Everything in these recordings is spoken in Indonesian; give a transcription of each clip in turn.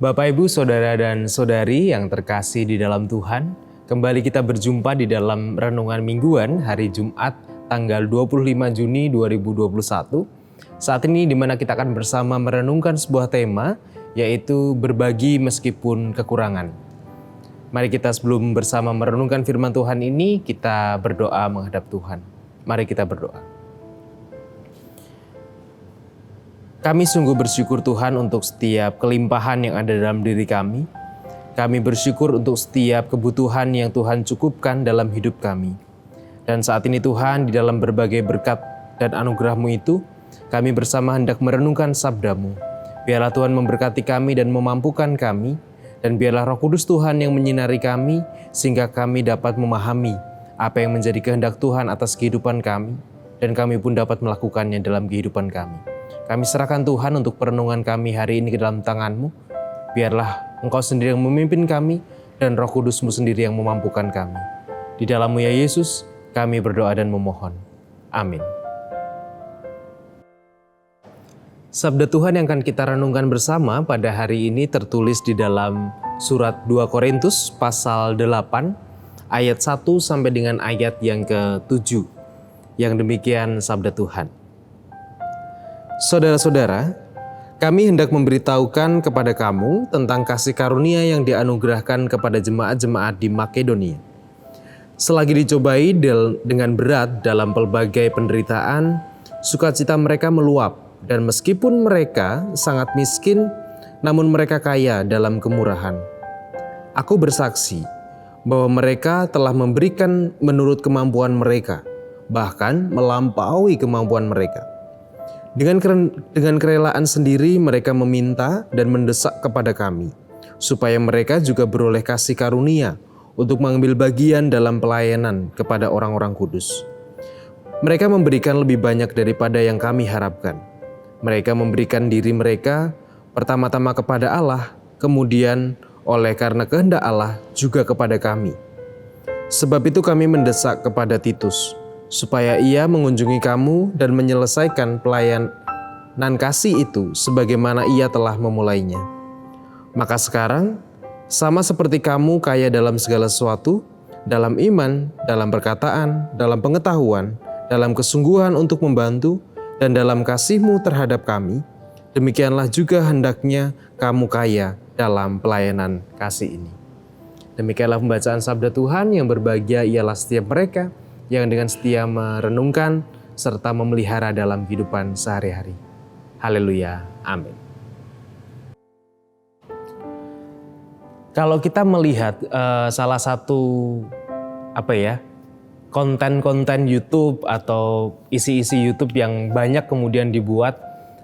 Bapak, Ibu, Saudara dan Saudari yang terkasih di dalam Tuhan, kembali kita berjumpa di dalam Renungan Mingguan hari Jumat tanggal 25 Juni 2021. Saat ini di mana kita akan bersama merenungkan sebuah tema, yaitu berbagi meskipun kekurangan. Mari kita sebelum bersama merenungkan firman Tuhan ini, kita berdoa menghadap Tuhan. Mari kita berdoa. Kami sungguh bersyukur Tuhan untuk setiap kelimpahan yang ada dalam diri kami. Kami bersyukur untuk setiap kebutuhan yang Tuhan cukupkan dalam hidup kami. Dan saat ini Tuhan, di dalam berbagai berkat dan anugerah-Mu itu, kami bersama hendak merenungkan sabda-Mu. Biarlah Tuhan memberkati kami dan memampukan kami, dan biarlah Roh Kudus Tuhan yang menyinari kami, sehingga kami dapat memahami apa yang menjadi kehendak Tuhan atas kehidupan kami, dan kami pun dapat melakukannya dalam kehidupan kami. Kami serahkan Tuhan untuk perenungan kami hari ini ke dalam tangan-Mu. Biarlah Engkau sendiri yang memimpin kami dan Roh Kudus-Mu sendiri yang memampukan kami. Di dalam-Mu ya Yesus, kami berdoa dan memohon. Amin. Sabda Tuhan yang akan kita renungkan bersama pada hari ini tertulis di dalam surat 2 Korintus pasal 8 ayat 1 sampai dengan ayat yang ke-7. Yang demikian sabda Tuhan. Saudara-saudara, kami hendak memberitahukan kepada kamu tentang kasih karunia yang dianugerahkan kepada jemaat-jemaat di Makedonia. Selagi dicobai dengan berat dalam pelbagai penderitaan, sukacita mereka meluap, dan meskipun mereka sangat miskin, namun mereka kaya dalam kemurahan. Aku bersaksi bahwa mereka telah memberikan menurut kemampuan mereka, bahkan melampaui kemampuan mereka. Dengan kerelaan sendiri mereka meminta dan mendesak kepada kami, supaya mereka juga beroleh kasih karunia untuk mengambil bagian dalam pelayanan kepada orang-orang kudus. Mereka memberikan lebih banyak daripada yang kami harapkan. Mereka memberikan diri mereka pertama-tama kepada Allah, kemudian oleh karena kehendak Allah juga kepada kami. Sebab itu kami mendesak kepada Titus, supaya ia mengunjungi kamu dan menyelesaikan pelayanan kasih itu sebagaimana ia telah memulainya. Maka sekarang, sama seperti kamu kaya dalam segala sesuatu, dalam iman, dalam perkataan, dalam pengetahuan, dalam kesungguhan untuk membantu, dan dalam kasih-Mu terhadap kami, demikianlah juga hendaknya kamu kaya dalam pelayanan kasih ini. Demikianlah pembacaan sabda Tuhan. Yang berbahagia ialah setiap mereka yang dengan setia merenungkan serta memelihara dalam kehidupan sehari-hari. Haleluya, amin. Kalau kita melihat salah satu konten-konten YouTube atau isi-isi YouTube yang banyak kemudian dibuat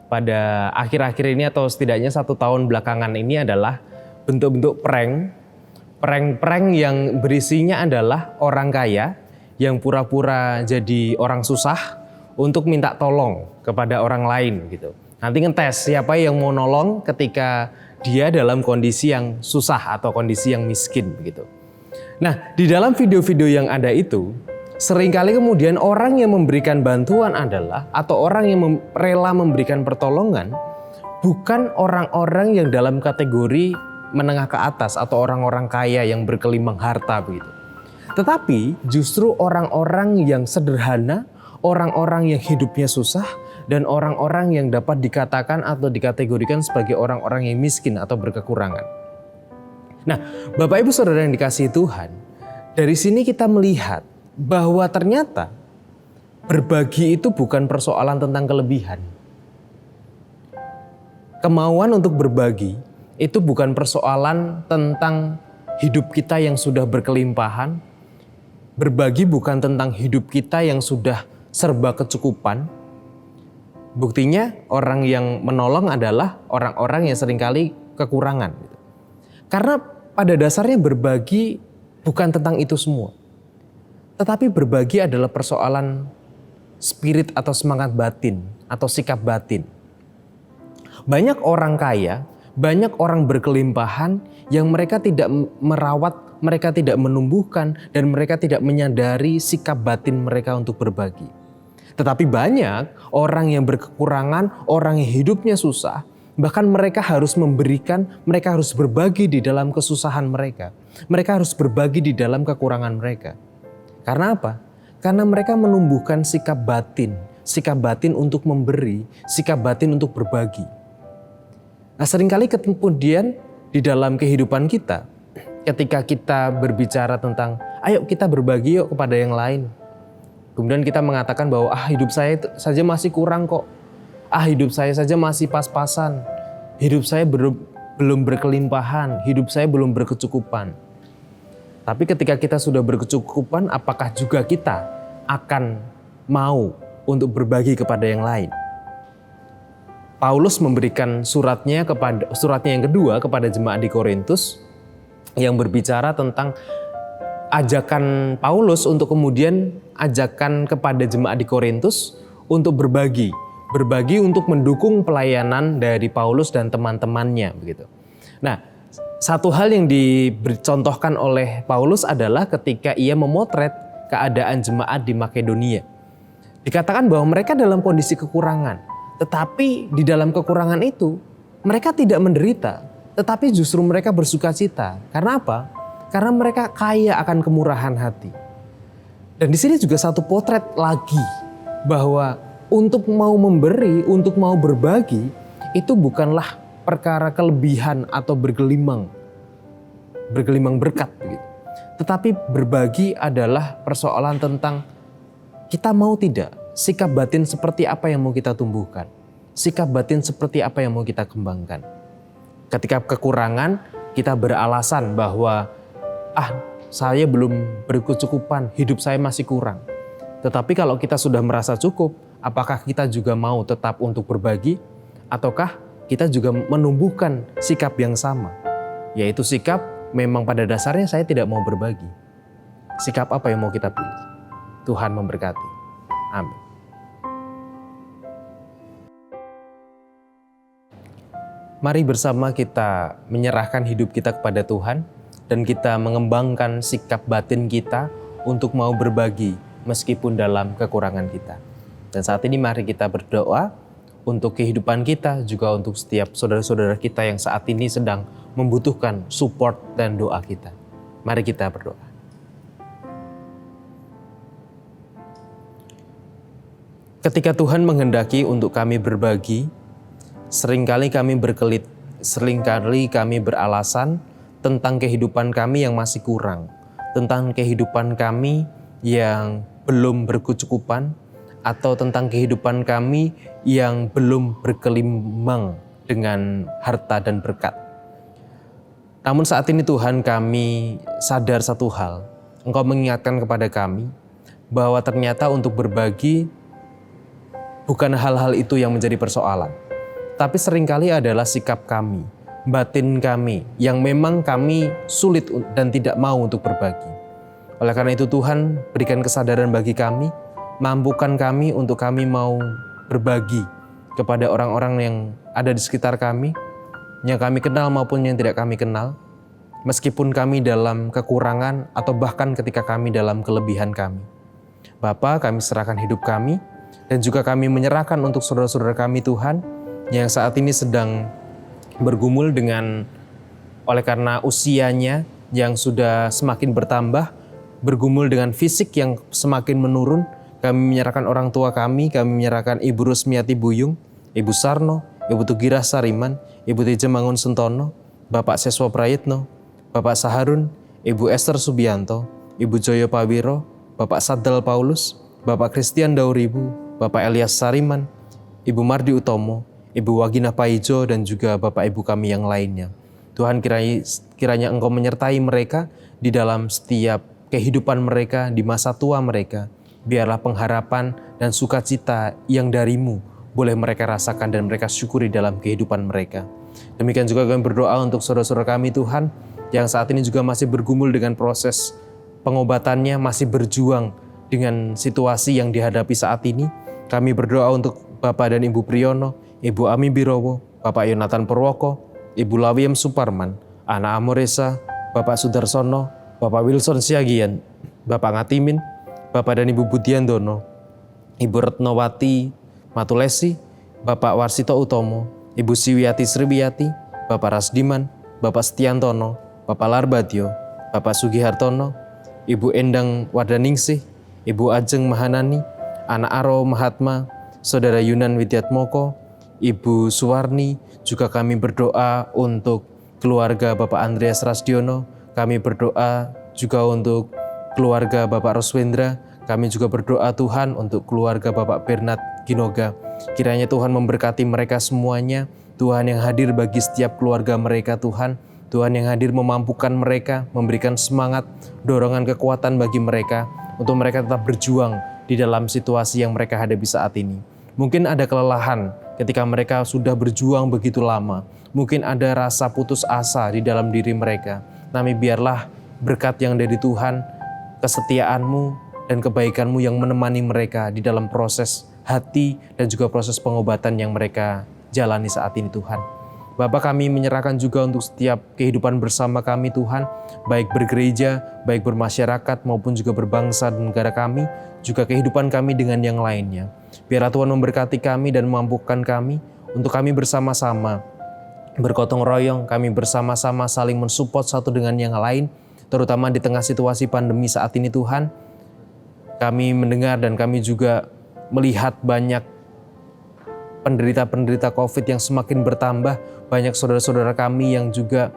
pada akhir-akhir ini atau setidaknya 1 tahun belakangan ini adalah bentuk-bentuk prank yang berisinya adalah orang kaya yang pura-pura jadi orang susah untuk minta tolong kepada orang lain gitu. Nanti ngetes siapa yang mau nolong ketika dia dalam kondisi yang susah atau kondisi yang miskin begitu. Nah, di dalam video-video yang ada itu, seringkali kemudian orang yang memberikan bantuan adalah atau orang yang rela memberikan pertolongan bukan orang-orang yang dalam kategori menengah ke atas atau orang-orang kaya yang berkelimang harta begitu. Tetapi justru orang-orang yang sederhana, orang-orang yang hidupnya susah, dan orang-orang yang dapat dikatakan atau dikategorikan sebagai orang-orang yang miskin atau berkekurangan. Nah, Bapak Ibu Saudara yang dikasihi Tuhan, dari sini kita melihat bahwa ternyata berbagi itu bukan persoalan tentang kelebihan. Kemauan untuk berbagi itu bukan persoalan tentang hidup kita yang sudah berkelimpahan. Berbagi bukan tentang hidup kita yang sudah serba kecukupan. Buktinya orang yang menolong adalah orang-orang yang seringkali kekurangan. Karena pada dasarnya berbagi bukan tentang itu semua. Tetapi berbagi adalah persoalan spirit atau semangat batin atau sikap batin. Banyak orang kaya, banyak orang berkelimpahan yang mereka tidak merawat, mereka tidak menumbuhkan, dan mereka tidak menyadari sikap batin mereka untuk berbagi. Tetapi banyak orang yang berkekurangan, orang yang hidupnya susah, Bahkan mereka harus memberikan, mereka harus berbagi di dalam kesusahan mereka. Mereka harus berbagi di dalam kekurangan mereka. Karena apa? Karena mereka menumbuhkan sikap batin untuk memberi, sikap batin untuk berbagi. Nah, seringkali kemudian di dalam kehidupan kita, ketika kita berbicara tentang ayo kita berbagi yuk kepada yang lain. Kemudian kita mengatakan bahwa hidup saya saja masih kurang kok. Hidup saya saja masih pas-pasan. Hidup saya belum berkelimpahan, hidup saya belum berkecukupan. Tapi ketika kita sudah berkecukupan, apakah juga kita akan mau untuk berbagi kepada yang lain? Paulus memberikan suratnya yang kedua kepada jemaat di Korintus yang berbicara tentang ajakan Paulus untuk kemudian ajakan kepada jemaat di Korintus untuk berbagi untuk mendukung pelayanan dari Paulus dan teman-temannya begitu. Nah, satu hal yang dicontohkan oleh Paulus adalah ketika ia memotret keadaan jemaat di Makedonia. Dikatakan bahwa mereka dalam kondisi kekurangan, tetapi di dalam kekurangan itu mereka tidak menderita, tetapi justru mereka bersukacita. Karena apa? Karena mereka kaya akan kemurahan hati. Dan di sini juga satu potret lagi bahwa untuk mau memberi, untuk mau berbagi, itu bukanlah perkara kelebihan atau bergelimang berkat begitu. Tetapi berbagi adalah persoalan tentang kita mau tidak, sikap batin seperti apa yang mau kita tumbuhkan, sikap batin seperti apa yang mau kita kembangkan. Ketika kekurangan, kita beralasan bahwa saya belum berkecukupan, hidup saya masih kurang. Tetapi kalau kita sudah merasa cukup, apakah kita juga mau tetap untuk berbagi? Ataukah kita juga menumbuhkan sikap yang sama? Yaitu sikap memang pada dasarnya saya tidak mau berbagi. Sikap apa yang mau kita pilih? Tuhan memberkati. Amin. Mari bersama kita menyerahkan hidup kita kepada Tuhan dan kita mengembangkan sikap batin kita untuk mau berbagi meskipun dalam kekurangan kita. Dan saat ini mari kita berdoa untuk kehidupan kita, juga untuk setiap saudara-saudara kita yang saat ini sedang membutuhkan support dan doa kita. Mari kita berdoa. Ketika Tuhan menghendaki untuk kami berbagi, seringkali kami beralasan tentang kehidupan kami yang masih kurang, tentang kehidupan kami yang belum berkecukupan, atau tentang kehidupan kami yang belum berkelimang dengan harta dan berkat. Namun saat ini Tuhan, kami sadar satu hal. Engkau mengingatkan kepada kami bahwa ternyata untuk berbagi bukan hal-hal itu yang menjadi persoalan. Tapi seringkali adalah sikap kami, batin kami yang memang kami sulit dan tidak mau untuk berbagi. Oleh karena itu Tuhan, berikan kesadaran bagi kami, mampukan kami untuk kami mau berbagi kepada orang-orang yang ada di sekitar kami, yang kami kenal maupun yang tidak kami kenal, meskipun kami dalam kekurangan atau bahkan ketika kami dalam kelebihan kami. Bapa, kami serahkan hidup kami dan juga kami menyerahkan untuk saudara-saudara kami Tuhan yang saat ini sedang bergumul dengan oleh karena usianya yang sudah semakin bertambah, bergumul dengan fisik yang semakin menurun. Kami menyerahkan orang tua kami menyerahkan Ibu Rusmiati Buyung, Ibu Sarno, Ibu Tugira Sariman, Ibu Teja Mangun Sentono, Bapak Seswa Prayitno, Bapak Saharun, Ibu Esther Subianto, Ibu Joyo Pawiro, Bapak Sadal Paulus, Bapak Christian Dauribu, Bapak Elias Sariman, Ibu Mardi Utomo, Ibu Wagina Paijo, dan juga Bapak Ibu kami yang lainnya. Tuhan, kiranya Engkau menyertai mereka di dalam setiap kehidupan mereka, di masa tua mereka. Biarlah pengharapan dan sukacita yang dari-Mu boleh mereka rasakan dan mereka syukuri dalam kehidupan mereka. Demikian juga kami berdoa untuk saudara-saudara kami Tuhan, yang saat ini juga masih bergumul dengan proses pengobatannya, masih berjuang dengan situasi yang dihadapi saat ini. Kami berdoa untuk Bapak dan Ibu Priyono, Ibu Ami Birowo, Bapak Yonatan Purwoko, Ibu Lawiem Suparman, Ana Amoresa, Bapak Sudarsono, Bapak Wilson Siagian, Bapak Ngatimin, Bapak dan Ibu Budiandono, Ibu Retnowati Matulesi, Bapak Warsito Utomo, Ibu Siwiati Sriwiyati, Bapak Rasdiman, Bapak Setiantono, Bapak Larbatio, Bapak Sugihartono, Ibu Endang Wardaningsih, Ibu Ajeng Mahanani, Anak Aro Mahatma, Saudara Yunan Widyatmoko, Ibu Suwarni. Juga kami berdoa untuk keluarga Bapak Andreas Rasdiono. Kami berdoa juga untuk keluarga Bapak Roswendra. Kami juga berdoa Tuhan untuk keluarga Bapak Bernard Ginoga. Kiranya Tuhan memberkati mereka semuanya. Tuhan yang hadir bagi setiap keluarga mereka Tuhan. Tuhan yang hadir memampukan mereka, memberikan semangat, dorongan kekuatan bagi mereka untuk mereka tetap berjuang di dalam situasi yang mereka hadapi saat ini. Mungkin ada kelelahan ketika mereka sudah berjuang begitu lama. Mungkin ada rasa putus asa di dalam diri mereka. Tapi biarlah berkat yang dari Tuhan, kesetiaan-Mu dan kebaikan-Mu yang menemani mereka di dalam proses hati dan juga proses pengobatan yang mereka jalani saat ini Tuhan. Bapak, kami menyerahkan juga untuk setiap kehidupan bersama kami Tuhan, baik bergereja, baik bermasyarakat maupun juga berbangsa dan negara kami, juga kehidupan kami dengan yang lainnya. Biarlah Tuhan memberkati kami dan memampukan kami untuk kami bersama-sama bergotong royong, kami bersama-sama saling mensupport satu dengan yang lain, terutama di tengah situasi pandemi saat ini Tuhan. Kami mendengar dan kami juga melihat banyak penderita-penderita COVID yang semakin bertambah, banyak saudara-saudara kami yang juga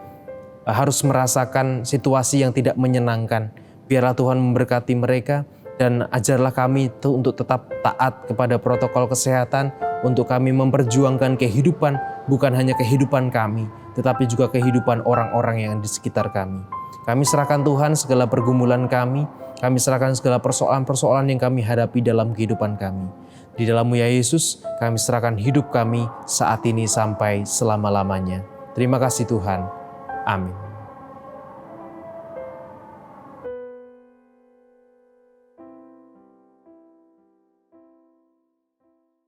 harus merasakan situasi yang tidak menyenangkan. Biarlah Tuhan memberkati mereka dan ajarlah kami untuk tetap taat kepada protokol kesehatan, untuk kami memperjuangkan kehidupan, bukan hanya kehidupan kami, tetapi juga kehidupan orang-orang yang di sekitar kami. Kami serahkan Tuhan segala pergumulan kami serahkan segala persoalan-persoalan yang kami hadapi dalam kehidupan kami. Di dalam-Mu ya Yesus, kami serahkan hidup kami saat ini sampai selama-lamanya. Terima kasih Tuhan. Amin.